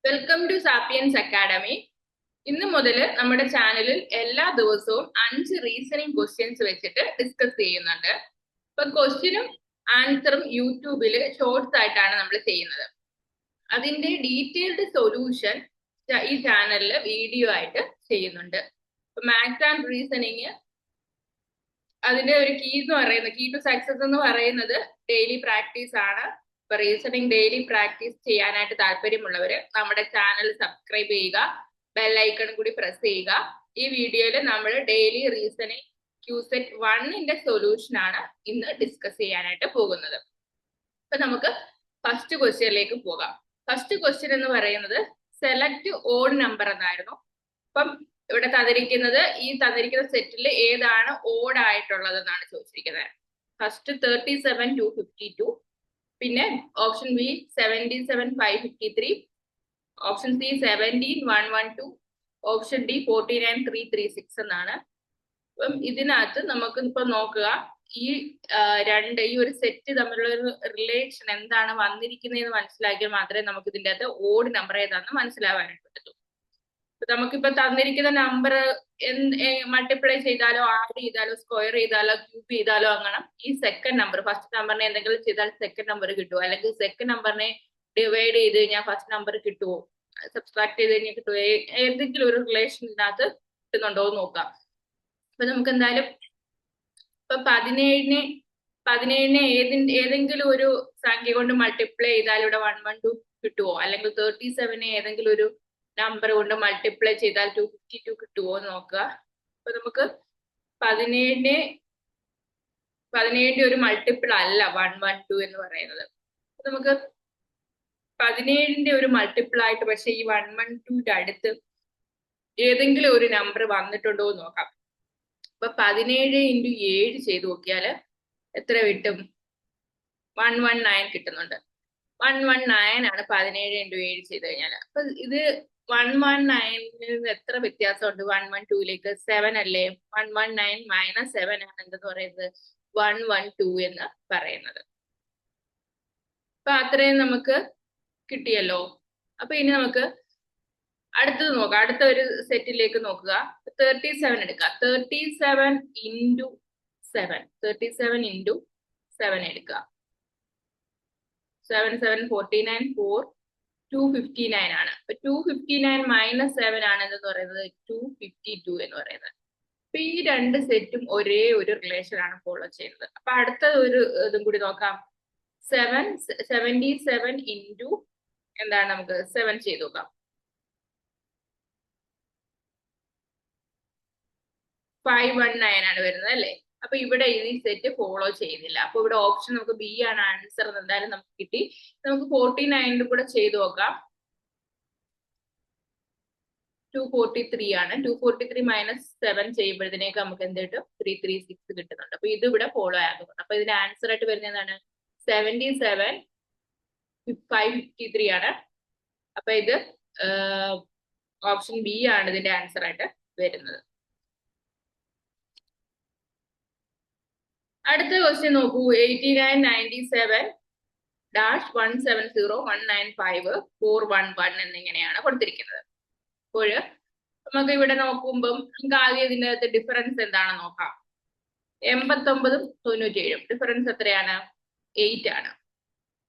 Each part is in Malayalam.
Welcome to sapiens academy. ഇന്ന് മുതൽ നമ്മുടെ ചാനലിൽ എല്ലാ ദിവസവും 5 റീസണിങ് ക്വസ്റ്റ്യൻസ് വെച്ചിട്ട് ഡിസ്കസ് ചെയ്യുന്നുണ്ട്. ഇപ്പൊ ക്വസ്റ്റ്യനും ആൻസറും യൂട്യൂബിൽ ഷോർട്സ് ആയിട്ടാണ് നമ്മൾ ചെയ്യുന്നത്. അതിന്റെ ഡീറ്റെയിൽഡ് സൊല്യൂഷൻ ഈ ചാനലിൽ വീഡിയോ ആയിട്ട് ചെയ്യുന്നുണ്ട്. ഇപ്പൊ മാത്സ് ആൻഡ് റീസണിങ് അതിന്റെ ഒരു കീ ടു സക്സസ് എന്ന് പറയുന്നത് ഡെയിലി പ്രാക്ടീസ് ആണ്. ഇപ്പൊ റീസണിങ് ഡെയിലി പ്രാക്ടീസ് ചെയ്യാനായിട്ട് താല്പര്യമുള്ളവര് നമ്മുടെ ചാനൽ സബ്സ്ക്രൈബ് ചെയ്യുക, ബെല്ലൈക്കൺ കൂടി പ്രസ് ചെയ്യുക. ഈ വീഡിയോയിൽ നമ്മൾ ഡെയിലി റീസണിങ് ക്യൂസെറ്റ് 1ന്റെ സൊല്യൂഷൻ ആണ് ഇന്ന് ഡിസ്കസ് ചെയ്യാനായിട്ട് പോകുന്നത്. അപ്പൊ നമുക്ക് ഫസ്റ്റ് ക്വസ്റ്റ്യനിലേക്ക് പോകാം. ഫസ്റ്റ് ക്വസ്റ്റ്യൻ എന്ന് പറയുന്നത് സെലക്ട് ഓഡ് നമ്പർ എന്നായിരുന്നു. അപ്പം ഇവിടെ തന്നിരിക്കുന്ന സെറ്റിൽ ഏതാണ് ഓഡ് ആയിട്ടുള്ളത് എന്നാണ് ചോദിച്ചിരിക്കുന്നത്. ഫസ്റ്റ് 37 252, പിന്നെ option B 77 553, option C 17 112, option D 49 336 എന്നാണ്. അപ്പം ഇതിനകത്ത് നമുക്ക് ഇപ്പൊ നോക്കുക, ഈ ഒരു സെറ്റ് തമ്മിലുള്ള ഒരു റിലേഷൻ എന്താണ് വന്നിരിക്കുന്നതെന്ന് മനസ്സിലാക്കിയാൽ മാത്രമേ നമുക്ക് ഇതിന്റെ അകത്ത് ഓഡ് നമ്പർ ഏതാണെന്ന് മനസ്സിലാവാനായിട്ട് പറ്റൂ. നമുക്കിപ്പോ തന്നിരിക്കുന്ന നമ്പർ മൾട്ടിപ്ലൈ ചെയ്താലോ, ആഡ് ചെയ്താലോ, സ്ക്വയർ ചെയ്താലോ, ക്യൂബ് ചെയ്താലോ അങ്ങനെ ഈ സെക്കൻഡ് നമ്പർ, ഫസ്റ്റ് നമ്പറിനെ എന്തെങ്കിലും ചെയ്താൽ സെക്കൻഡ് നമ്പർ കിട്ടുമോ, അല്ലെങ്കിൽ സെക്കൻഡ് നമ്പറിനെ ഡിവൈഡ് ചെയ്ത് കഴിഞ്ഞാൽ ഫസ്റ്റ് നമ്പർ കിട്ടുമോ, സബ്സ്ട്രാക്ട് ചെയ്ത് കഴിഞ്ഞാൽ കിട്ടുമോ, ഏതെങ്കിലും ഒരു റിലേഷൻ ഇതിനകത്ത് കിട്ടുന്നുണ്ടോ എന്ന് നോക്കാം. അപ്പൊ നമുക്ക് എന്തായാലും ഇപ്പൊ 17നെ ഏതെങ്കിലും ഒരു സംഖ്യ കൊണ്ട് മൾട്ടിപ്ലൈ ചെയ്താൽ ഇവിടെ 112 കിട്ടുമോ, അല്ലെങ്കിൽ 37നെ ഏതെങ്കിലും ഒരു നമ്പർ കൊണ്ട് മൾട്ടിപ്ലൈ ചെയ്താൽ 252 കിട്ടുമോ എന്ന് നോക്കുക. അപ്പൊ നമുക്ക് 17ന്റെ ഒരു മൾട്ടിപ്പിൾ അല്ല 112 എന്ന് പറയുന്നത്. നമുക്ക് 17ന്റെ ഒരു മൾട്ടിപ്പിൾ ആയിട്ട് പക്ഷെ ഈ 112ന്റെ അടുത്ത് ഏതെങ്കിലും ഒരു നമ്പർ വന്നിട്ടുണ്ടോ എന്ന് നോക്കാം. അപ്പൊ 17 × 7 ചെയ്ത് നോക്കിയാൽ എത്ര കിട്ടും? 119 കിട്ടുന്നുണ്ട്. 119 ആണ് 17 × 7 ചെയ്ത് കഴിഞ്ഞാൽ. അപ്പൊ ഇത് 119 എത്ര വ്യത്യാസമുണ്ട് 112ലേക്ക്? 7 അല്ലേ? 119 - 7 ആണ് എന്തെന്ന് പറയുന്നത് 112 എന്ന് പറയുന്നത്. അപ്പൊ അത്രയും നമുക്ക് കിട്ടിയല്ലോ. അപ്പൊ ഇനി നമുക്ക് അടുത്തത് നോക്കാം. അടുത്ത ഒരു സെറ്റിലേക്ക് നോക്കുക. 37 എടുക്കുക. 37 × 7 എടുക്കുക. 7 7 49 4 259 ആണ്. അപ്പൊ 259 - 7 ആണ് എന്ന് പറയുന്നത് 252 എന്ന് പറയുന്നത്. അപ്പൊ ഈ രണ്ട് സെറ്റും ഒരേ ഒരു റിലേഷൻ ആണ് ഫോളോ ചെയ്യുന്നത്. അപ്പൊ അടുത്ത ഒരു ഇതും കൂടി നോക്കാം. 77 × എന്താണ്, നമുക്ക് 7 ചെയ്ത് നോക്കാം. 519 ആണ് വരുന്നത് അല്ലേ? അപ്പൊ ഇവിടെ ഈ സെറ്റ് ഫോളോ ചെയ്യുന്നില്ല. അപ്പൊ ഇവിടെ ഓപ്ഷൻ നമുക്ക് ബി ആണ് ആൻസർ എന്ന് എന്തായാലും നമുക്ക് കിട്ടി. നമുക്ക് 49 കൂടെ ചെയ്ത് നോക്കാം. 243 ആണ്. 243 - 7 ചെയ്യുമ്പോഴത്തേക്ക് നമുക്ക് എന്ത് കിട്ടും? 336 കിട്ടുന്നുണ്ട്. അപ്പൊ ഇത് ഇവിടെ ഫോളോ ആകുന്നുണ്ട്. അപ്പൊ ഇതിന്റെ ആൻസർ ആയിട്ട് വരുന്നത് എന്താണ്? 77 553 ആണ്. അപ്പൊ ഇത് ഓപ്ഷൻ ബി ആണ് ഇതിന്റെ ആൻസർ ആയിട്ട് വരുന്നത്. അടുത്ത ക്വസ്റ്റ്യൻ നോക്കൂ. 89 97 -170 195 411 എന്നിങ്ങനെയാണ് കൊടുത്തിരിക്കുന്നത്. അപ്പോൾ നമുക്ക് ഇവിടെ നോക്കുമ്പം നമുക്ക് ആദ്യം ഇതിന്റെ അകത്ത് ഡിഫറൻസ് എന്താണെന്ന് നോക്കാം. 89 97 ഡിഫറൻസ് എത്രയാണ്? 8 ആണ്.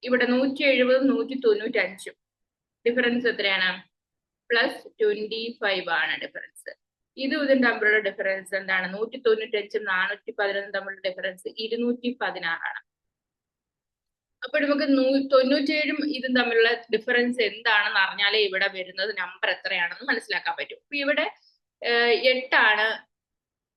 ഇവിടെ 170 195 ഡിഫറൻസ് എത്രയാണ്? +25 ആണ് ഡിഫറൻസ്. ഇതും തമ്മിലുള്ള ഡിഫറൻസ് എന്താണ്? 195 411 തമ്മിലുള്ള ഡിഫറൻസ് 216 ആണ്. അപ്പൊ നമുക്ക് 97 ഇതും തമ്മിലുള്ള ഡിഫറൻസ് എന്താണെന്ന് അറിഞ്ഞാലേ ഇവിടെ വരുന്നത് നമ്പർ എത്രയാണെന്ന് മനസ്സിലാക്കാൻ പറ്റും. അപ്പൊ ഇവിടെ 8 ആണ്,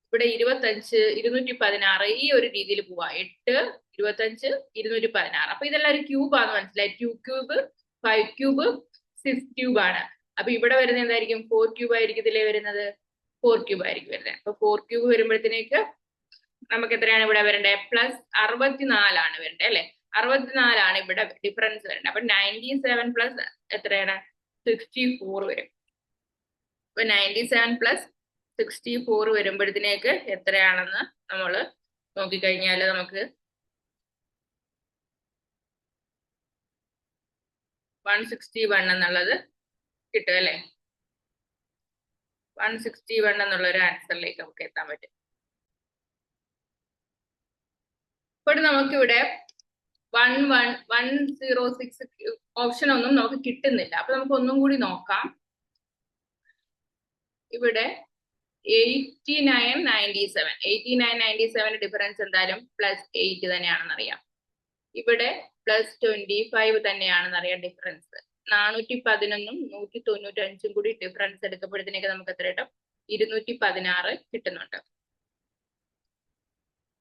ഇവിടെ 25 216 ഈ ഒരു രീതിയിൽ പോവാ. 8 25 216. അപ്പൊ ഇതെല്ലാം ഒരു ക്യൂബ് ആണെന്ന് മനസ്സിലായി. 2 ക്യൂബ് 5 ക്യൂബ് 6 ക്യൂബ് ആണ്. അപ്പൊ ഇവിടെ വരുന്നത് എന്തായിരിക്കും? 4 ക്യൂബ് ആയിരിക്കും ഇതിലേ വരുന്നത്. 4 ക്യൂബ് ആയിരിക്കും വരുന്നത്. അപ്പൊ 4 ക്യൂബ് വരുമ്പോഴത്തേക്ക് നമുക്ക് എത്രയാണ് ഇവിടെ വരണ്ടേ? +64 ആണ് വരണ്ടേ അല്ലെ? 64 ആണ് ഇവിടെ ഡിഫറൻസ് വരേണ്ടത്. അപ്പൊ 97 എത്രയാണ്? 64 വരും. അപ്പൊ 97 +64 വരുമ്പോഴത്തേക്ക് എത്രയാണെന്ന് നമ്മൾ നോക്കിക്കഴിഞ്ഞാൽ നമുക്ക് 161 എന്നുള്ളത് കിട്ടും അല്ലെ? 161 എന്നുള്ള ഒരു ആൻസറിലേക്ക് നമുക്ക് എത്താൻ പറ്റും. ഇപ്പോൾ നമുക്കിവിടെ 106 ഓപ്ഷൻ ഒന്നും നമുക്ക് കിട്ടുന്നില്ല. അപ്പൊ നമുക്ക് ഒന്നും കൂടി നോക്കാം. ഇവിടെ 8997 ഡിഫറൻസ് എന്തായാലും +8 തന്നെയാണെന്ന് അറിയാം. ഇവിടെ +25 തന്നെയാണെന്ന് അറിയാം ഡിഫറൻസ്. 411ഉം 195ഉം കൂടി ഡിഫറൻസ് എടുക്കപ്പെടുന്നതിനൊക്കെ നമുക്ക് എത്ര കിട്ടും? 216 കിട്ടുന്നുണ്ട്.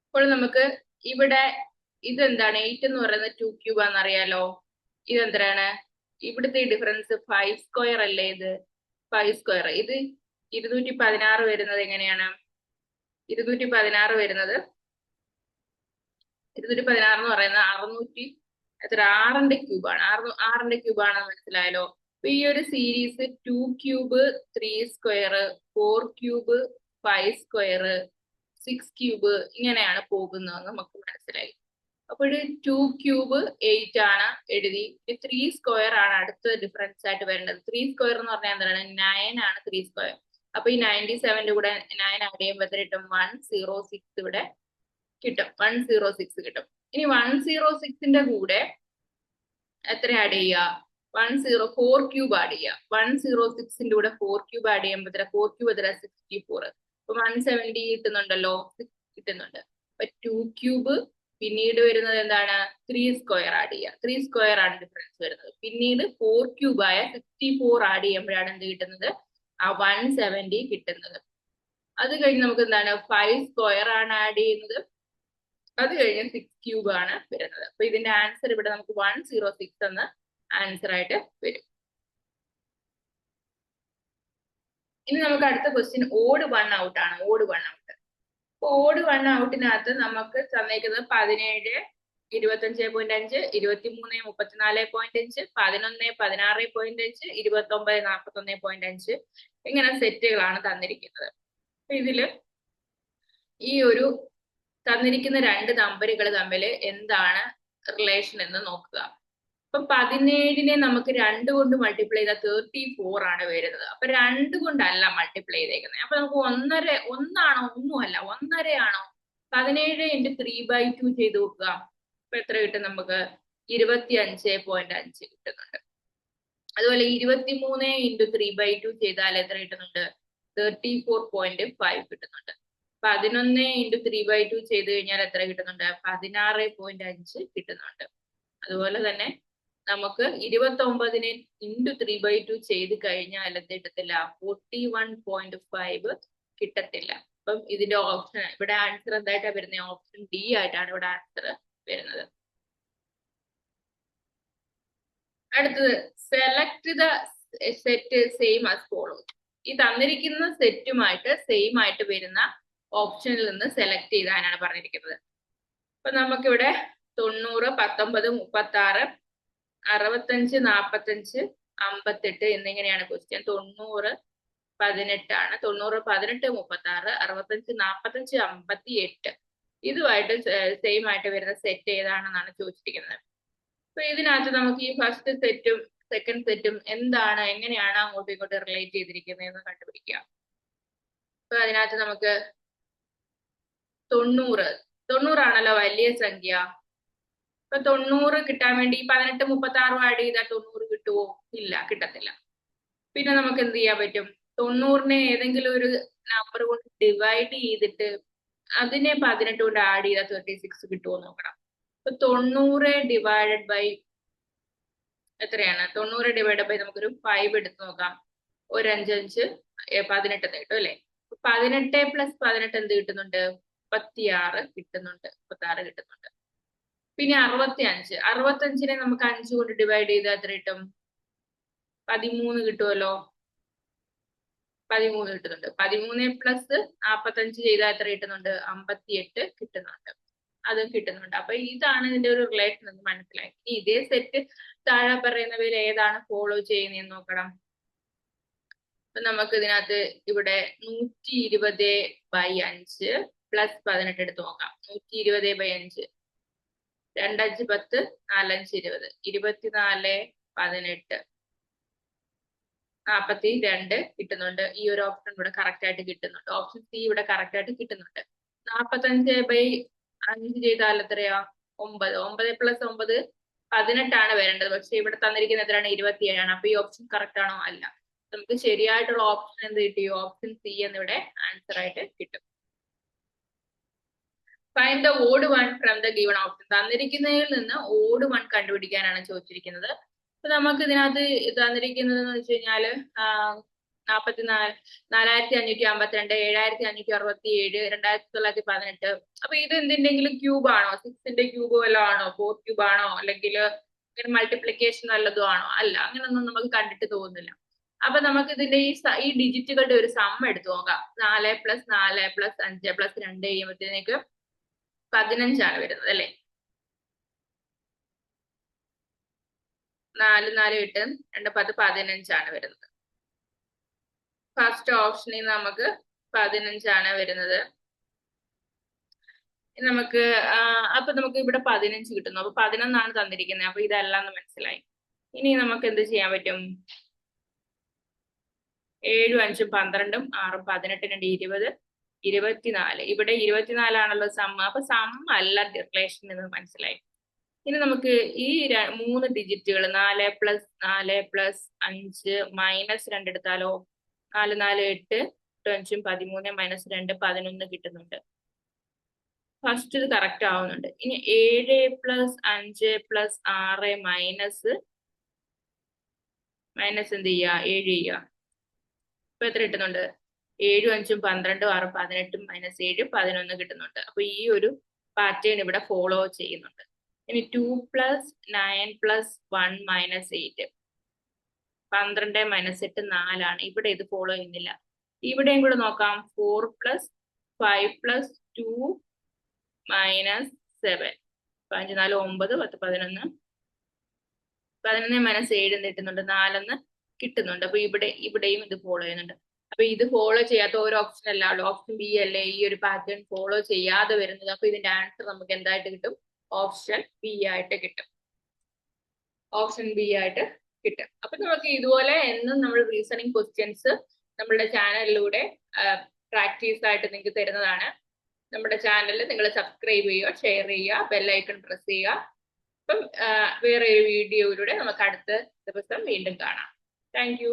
അപ്പോൾ നമുക്ക് ഇവിടെ ഇതെന്താണ്? 8 എന്ന് പറയുന്നത് 2 ക്യൂബ് ആണെന്നറിയാലോ. ഇതെന്താണ്? ഇവിടുത്തെ ഡിഫറൻസ് 5 സ്ക്വയർ അല്ലേ? ഇത് 5 സ്ക്വയർ. ഇത് 216 വരുന്നത് എങ്ങനെയാണ്? 216 വരുന്നത് 216 എന്ന് പറയുന്നത് 6ന്റെ ക്യൂബാണ്. 6ന്റെ ക്യൂബാണെന്ന് മനസ്സിലായല്ലോ. അപ്പൊ ഈ ഒരു series 2 cube 3 square, 4 cube 5 square, 6 cube ഇങ്ങനെയാണ് പോകുന്നത് നമുക്ക് മനസ്സിലായി. അപ്പോൾ 2 ക്യൂബ് 8 ആണ് എഴുതി. 3 സ്ക്വയർ ആണ് അടുത്ത ഡിഫറൻസ് ആയിട്ട് വരേണ്ടത്. 3 സ്ക്വയർ എന്ന് പറഞ്ഞാൽ എന്താണ്? 9 ആണ് 3 സ്ക്വയർ. അപ്പൊ ഈ 97ന്റെ കൂടെ 9 ആഡ് ചെയ്യുമ്പോൾ എത്ര കിട്ടും? 106 ഇവിടെ കിട്ടും. 106 കിട്ടും. ഇനി 106ന്റെ കൂടെ എത്ര ആഡ് ചെയ്യുക? 4 ക്യൂബ് ആഡ് ചെയ്യുക. 106ന്റെ കൂടെ 4 ക്യൂബ് ആഡ് ചെയ്യുമ്പോൾ എത്ര? 4 ക്യൂബ് എത്ര? 64. അപ്പൊ 170 കിട്ടുന്നുണ്ടല്ലോ, കിട്ടുന്നുണ്ട്. അപ്പൊ 2 ക്യൂബ് പിന്നീട് വരുന്നത് എന്താണ്? 3 സ്ക്വയർ ആഡ് ചെയ്യുക. 3 സ്ക്വയർ ആണ് ഡിഫറൻസ് വരുന്നത്. പിന്നീട് 4 ക്യൂബ് ആയ 64 ആഡ് ചെയ്യുമ്പോഴാണ് എന്ത് കിട്ടുന്നത്? ആ 170 കിട്ടുന്നത്. അത് കഴിഞ്ഞ് നമുക്ക് എന്താണ്? 5 സ്ക്വയർ ആണ് ആഡ് ചെയ്യുന്നത്. അത് കഴിഞ്ഞ് 6 ക്യൂബ് ആണ് വരുന്നത്. അപ്പൊ ഇതിന്റെ ആൻസർ ഇവിടെ നമുക്ക് 106 എന്ന ആൻസർ ആയിട്ട് വരും. ഇനി നമുക്ക് അടുത്ത ക്വസ്റ്റ്യൻ ഓഡ് 1 ഔട്ട് ആണ്. Odd 1 out. അപ്പൊ ഓഡ് 1 ഔട്ടിനകത്ത് നമുക്ക് തന്നേക്കുന്നത് 17, 25.5, 23, 34.5, 11, 16.5, 29, 41.5 ഇങ്ങനെ സെറ്റുകളാണ് തന്നിരിക്കുന്നത്. അപ്പൊ ഇതില് ഈ ഒരു തന്നിരിക്കുന്ന രണ്ട് നമ്പറുകൾ തമ്മിൽ എന്താണ് റിലേഷൻ എന്ന് നോക്കുക. അപ്പൊ 17നെ നമുക്ക് 2 കൊണ്ട് മൾട്ടിപ്ലൈ ചെയ്താൽ 34 ആണ് വരുന്നത്. അപ്പൊ 2 കൊണ്ടല്ല മൾട്ടിപ്ലൈ ചെയ്തേക്കുന്നത്. അപ്പൊ നമുക്ക് 1ആണോ? ഒന്നുമല്ല. 1.5 ആണോ? 17 × 3/2 ചെയ്ത് നോക്കുക. അപ്പൊ എത്ര കിട്ടും? നമുക്ക് 25.5 കിട്ടുന്നുണ്ട്. അതുപോലെ 23 × 3/2 ചെയ്താൽ എത്ര കിട്ടുന്നുണ്ട്? 34.5 കിട്ടുന്നുണ്ട്. 11 × 3/2 ചെയ്ത് കഴിഞ്ഞാൽ എത്ര കിട്ടുന്നുണ്ട്? 16.5 കിട്ടുന്നുണ്ട്. അതുപോലെ തന്നെ നമുക്ക് 29നെ × 3/2 ചെയ്ത് കഴിഞ്ഞാൽ എന്ത് കിട്ടത്തില്ല? 41.5 കിട്ടത്തില്ല. അപ്പം ഇതിന്റെ ഓപ്ഷൻ ഇവിടെ ആൻസർ എന്തായിട്ടാണ് വരുന്നത്? ഓപ്ഷൻ ഡി ആയിട്ടാണ് ഇവിടെ ആൻസർ വരുന്നത്. അടുത്തത് select the set same as follows. ഈ തന്നിരിക്കുന്ന സെറ്റുമായിട്ട് സെയിം ആയിട്ട് വരുന്ന ഓപ്ഷനിൽ നിന്ന് സെലക്ട് ചെയ്താനാണ് പറഞ്ഞിരിക്കുന്നത്. അപ്പൊ നമുക്കിവിടെ 90, 19, 36, 65, 45, 58 എന്നിങ്ങനെയാണ് ക്വസ്റ്റ്യൻ. 90, 18 ആണ്. 90, 18, 36, 65, 45, 58 ഇതുമായിട്ട് സെയിം ആയിട്ട് വരുന്ന സെറ്റ് ഏതാണെന്നാണ് ചോദിച്ചിരിക്കുന്നത്. അപ്പൊ ഇതിനകത്ത് നമുക്ക് ഈ ഫസ്റ്റ് സെറ്റും സെക്കൻഡ് സെറ്റും എന്താണ്, എങ്ങനെയാണ് അങ്ങോട്ടും ഇങ്ങോട്ടും റിലേറ്റ് ചെയ്തിരിക്കുന്നത് എന്ന് കണ്ടുപിടിക്കുക. അപ്പൊ അതിനകത്ത് നമുക്ക് 90 ആണല്ലോ വലിയ സംഖ്യ. അപ്പൊ 90 കിട്ടാൻ വേണ്ടി 18, 36 ആഡ് ചെയ്താൽ 90 കിട്ടുമോ? ഇല്ല, കിട്ടത്തില്ല. പിന്നെ നമുക്ക് എന്ത് ചെയ്യാൻ പറ്റും? 90നെ ഏതെങ്കിലും ഒരു നമ്പർ കൊണ്ട് ഡിവൈഡ് ചെയ്തിട്ട് അതിനെ 18 കൊണ്ട് ആഡ് ചെയ്താൽ 36 കിട്ടുമോ നോക്കണം. അപ്പൊ 90 ഡിവൈഡഡ് ബൈ എത്രയാണ്? 90 ഡിവൈഡഡ് ബൈ നമുക്കൊരു 5 എടുത്ത് നോക്കാം. ഒരു 5, 5, 18 കിട്ടും അല്ലെ? 18 + 18 എന്ത് കിട്ടുന്നുണ്ട്? 36 കിട്ടുന്നുണ്ട്. 36 കിട്ടുന്നുണ്ട്. പിന്നെ 65. 65നെ നമുക്ക് 5 കൊണ്ട് ഡിവൈഡ് ചെയ്താൽ എത്ര കിട്ടും? 13 കിട്ടുമല്ലോ. 13 കിട്ടുന്നുണ്ട്. 13 + 45 ചെയ്താൽ എത്ര കിട്ടുന്നുണ്ട്? 58 കിട്ടുന്നുണ്ട്. അതും കിട്ടുന്നുണ്ട്. അപ്പൊ ഇതാണ് ഇതിന്റെ ഒരു റിലേഷൻ എന്ന് മനസ്സിലാക്കി. ഇതേ സെറ്റ് താഴെ പറയുന്നവയിൽ ഏതാണ് ഫോളോ ചെയ്യുന്നതെന്ന് നോക്കണം. അപ്പൊ നമുക്ക് ഇതിനകത്ത് ഇവിടെ 120/5 + 18 എടുത്ത് നോക്കാം. 120/5 2, 5, 10, 4, 5, 20, 24, 18, 42 കിട്ടുന്നുണ്ട്. ഈ ഒരു ഓപ്ഷൻ ഇവിടെ കറക്റ്റ് ആയിട്ട് കിട്ടുന്നുണ്ട്. ഓപ്ഷൻ സി ഇവിടെ കറക്റ്റ് ആയിട്ട് കിട്ടുന്നുണ്ട്. 45/5 ചെയ്താൽ എത്രയാ? 9. 9 + 9 18 വരേണ്ടത്. പക്ഷെ ഇവിടെ തന്നിരിക്കുന്ന എത്രയാണ്? 27. അപ്പൊ ഈ ഓപ്ഷൻ കറക്റ്റ് ആണോ? അല്ല. നമുക്ക് ശരിയായിട്ടുള്ള ഓപ്ഷൻ എന്ത് കിട്ടി? ഓപ്ഷൻ സി എന്നിവിടെ ആൻസർ ആയിട്ട് കിട്ടും. Find the odd one from the given option. തന്നിരിക്കുന്നതിൽ നിന്ന് ഓഡ് വൺ കണ്ടുപിടിക്കാനാണ് ചോദിച്ചിരിക്കുന്നത്. അപ്പൊ നമുക്ക് ഇതിനകത്ത് തന്നിരിക്കുന്നത് എന്ന് വെച്ച് കഴിഞ്ഞാല് 44, 4552, 7567, 2918. അപ്പൊ ഇത് എന്തിന്റെങ്കിലും ക്യൂബ് ആണോ? 6ന്റെ ക്യൂബ് വല്ലതും ആണോ? 4 ക്യൂബ് ആണോ? അല്ലെങ്കിൽ മൾട്ടിപ്ലിക്കേഷൻ വല്ലതും ആണോ? അല്ല, അങ്ങനൊന്നും നമുക്ക് കണ്ടിട്ട് തോന്നുന്നില്ല. അപ്പൊ നമുക്ക് ഇതിന്റെ ഈ ഡിജിറ്റുകളുടെ ഒരു സം എടുത്തു നോക്കാം. 4 + 4 + 5 + 2 ചെയ്യുമ്പോഴത്തേക്ക് 15 വരുന്നത് അല്ലെ? 4 4 8 2 10 15 വരുന്നത്. ഫസ്റ്റ് ഓപ്ഷനിൽ നമുക്ക് 15 വരുന്നത്. നമുക്ക് അപ്പൊ നമുക്ക് ഇവിടെ 15 കിട്ടുന്നു. അപ്പൊ 11 തന്നിരിക്കുന്നത്. അപ്പൊ ഇതല്ലാന്ന് മനസ്സിലായി. ഇനി നമുക്ക് എന്ത് ചെയ്യാൻ പറ്റും? 7 5 12 6 18 20 24. ഇവിടെ 24 ആണല്ലോ സം. അപ്പൊ സം അല്ല റിലേഷൻ എന്ന് മനസ്സിലായി. ഇനി നമുക്ക് ഈ 3 ഡിജിറ്റുകൾ 4 + 4 + 5 -2 എടുത്താലോ? 4 4 8 5 13 -2 11 കിട്ടുന്നുണ്ട്. ഫസ്റ്റ് ഇത് കറക്റ്റ് ആവുന്നുണ്ട്. ഇനി 7 + 5 + 6 മൈനസ് എന്ത് ചെയ്യുക? 7 ചെയ്യുക. ഇപ്പൊ എത്ര കിട്ടുന്നുണ്ട്? 7 5 12 6 18 -7 11 കിട്ടുന്നുണ്ട്. അപ്പൊ ഈ ഒരു പാറ്റേൺ ഇവിടെ ഫോളോ ചെയ്യുന്നുണ്ട്. ഇനി 2 + 9 + 1 -8. 12 -8 4. ഇവിടെ ഇത് ഫോളോ ചെയ്യുന്നില്ല. ഇവിടെയും കൂടെ നോക്കാം. 4 + 5 + 2 -7. 5 4 9 10 11 11 -7 കിട്ടുന്നുണ്ട്. 4 കിട്ടുന്നുണ്ട്. അപ്പൊ ഇവിടെയും ഇത് ഫോളോ ചെയ്യുന്നുണ്ട്. അപ്പൊ ഇത് ഫോളോ ചെയ്യാത്ത ഒരു ഓപ്ഷൻ അല്ല, ഓപ്ഷൻ ബി അല്ലേ ഈ ഒരു പാറ്റേൺ ഫോളോ ചെയ്യാതെ വരുന്നത്. അപ്പൊ ഇതിന്റെ ആൻസർ നമുക്ക് എന്തായിട്ട് കിട്ടും? ഓപ്ഷൻ ബി ആയിട്ട് കിട്ടും. ഓപ്ഷൻ ബി ആയിട്ട് കിട്ടും. അപ്പൊ നമുക്ക് ഇതുപോലെ എന്നും നമ്മൾ റീസണിങ് ക്വസ്റ്റ്യൻസ് നമ്മുടെ ചാനലിലൂടെ പ്രാക്ടീസ് ആയിട്ട് നിങ്ങൾക്ക് തരുന്നതാണ്. നമ്മുടെ ചാനൽ നിങ്ങൾ സബ്സ്ക്രൈബ് ചെയ്യുക, ഷെയർ ചെയ്യുക, ബെല്ലൈക്കൺ പ്രസ് ചെയ്യുക. അപ്പം വേറെ ഒരു വീഡിയോയിലൂടെ നമുക്ക് അടുത്ത ദിവസം വീണ്ടും കാണാം. Thank you.